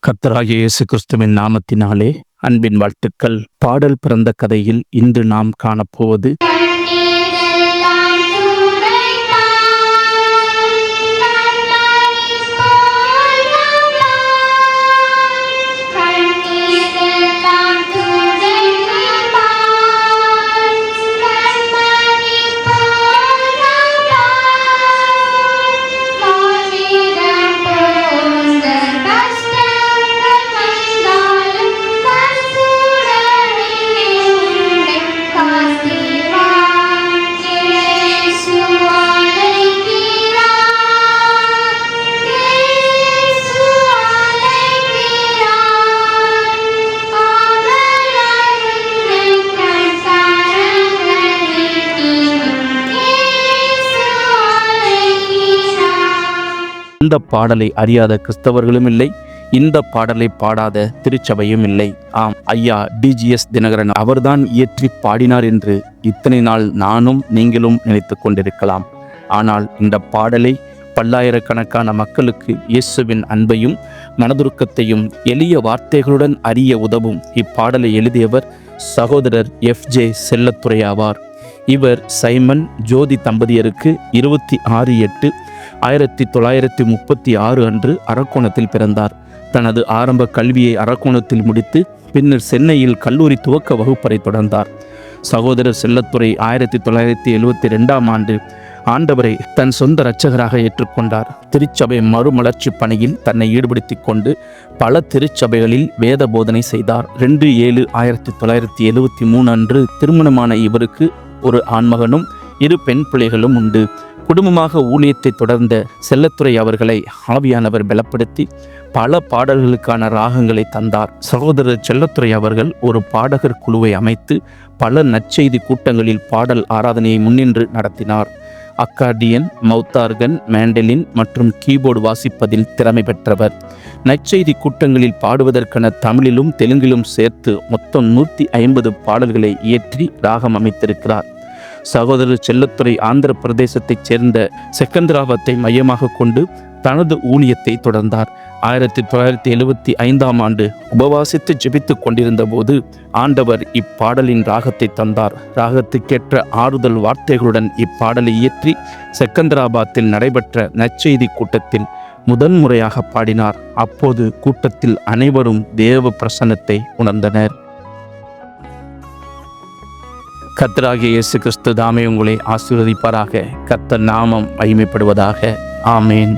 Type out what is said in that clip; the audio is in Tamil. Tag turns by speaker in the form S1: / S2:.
S1: கர்த்தராகிய இயேசு கிறிஸ்துவின் நாமத்தினாலே அன்பின் வாழ்த்துக்கள். பாடல் பிறந்த கதையில் இன்று நாம் காணப்போவது இந்த பாடலை அறியாத கிறிஸ்தவர்களும் இல்லை, இந்த பாடலை பாடாத திருச்சபையும் இல்லை. ஆம், ஐயா டிஜிஎஸ் தினகரன் அவர்தான் இயற்றி பாடினார் என்று இத்தனை நாள் நானும் நீங்களும் நினைத்து கொண்டிருக்கலாம். ஆனால் இந்த பாடலை பல்லாயிரக்கணக்கான மக்களுக்கு இயேசுவின் அன்பையும் மனதுருக்கத்தையும் எளிய வார்த்தைகளுடன் அறிய உதவும் இப்பாடலை எழுதியவர் சகோதரர் FJ செல்லத்துரை ஆவார். இவர் சைமன் ஜோதி தம்பதியருக்கு 26/8/1936 அன்று அரக்கோணத்தில் பிறந்தார். தனது ஆரம்ப கல்வியை அரக்கோணத்தில் முடித்து பின்னர் சென்னையில் கல்லூரி துவக்க வகுப்பறை தொடர்ந்தார். சகோதரர் செல்லத்துரை 1972ஆம் ஆண்டு ஆண்டவரை தன் சொந்த இரட்சகராக ஏற்றுக்கொண்டார். திருச்சபை மறுமலர்ச்சி பணியில் தன்னை ஈடுபடுத்தி கொண்டு பல திருச்சபைகளில் வேத போதனை செய்தார். 2/7/1973 அன்று திருமணமான இவருக்கு ஒரு ஆண்மகனும் 2 பெண் பிள்ளைகளும் உண்டு. குடும்பமாக ஊழியத்தை தொடர்ந்த செல்லத்துரை அவர்களை ஆவியானவர் பலப்படுத்தி பல பாடல்களுக்கான ராகங்களை தந்தார். சகோதரர் செல்லத்துரை அவர்கள் ஒரு பாடகர் குழுவை அமைத்து பல நற்செய்தி கூட்டங்களில் பாடல் ஆராதனையை முன்னின்று நடத்தினார். அக்கார்டியன், மவுத்தார்கன், மேண்டலின் மற்றும் கீபோர்டு வாசிப்பதில் திறமை பெற்றவர். நற்செய்தி கூட்டங்களில் பாடுவதற்கென தமிழிலும் தெலுங்கிலும் சேர்த்து மொத்தம் 150 பாடல்களை இயற்றி ராகம் அமைத்திருக்கிறார். சகோதரர் செல்லத்துரை ஆந்திர பிரதேசத்தைச் சேர்ந்த செகந்திராபாத்தை மையமாக கொண்டு தனது ஊழியத்தை தொடர்ந்தார். 1975ஆம் ஆண்டு உபவாசித்து ஜெபித்து கொண்டிருந்த போது ஆண்டவர் இப்பாடலின் ராகத்தை தந்தார். ராகத்துக்கேற்ற ஆறுதல் வார்த்தைகளுடன் இப்பாடலை இயற்றி செகந்திராபாத்தில் நடைபெற்ற நற்செய்தி கூட்டத்தில் முதன்முறையாக பாடினார். அப்போது கூட்டத்தில் அனைவரும் தேவ பிரசன்னத்தை உணர்ந்தனர். கர்த்தராகிய இயேசு கிறிஸ்து தாமே உங்களை ஆசீர்வதிப்பாராக. கர்த்தர் நாமம் மகிமைப்படுவதாக. ஆமேன்.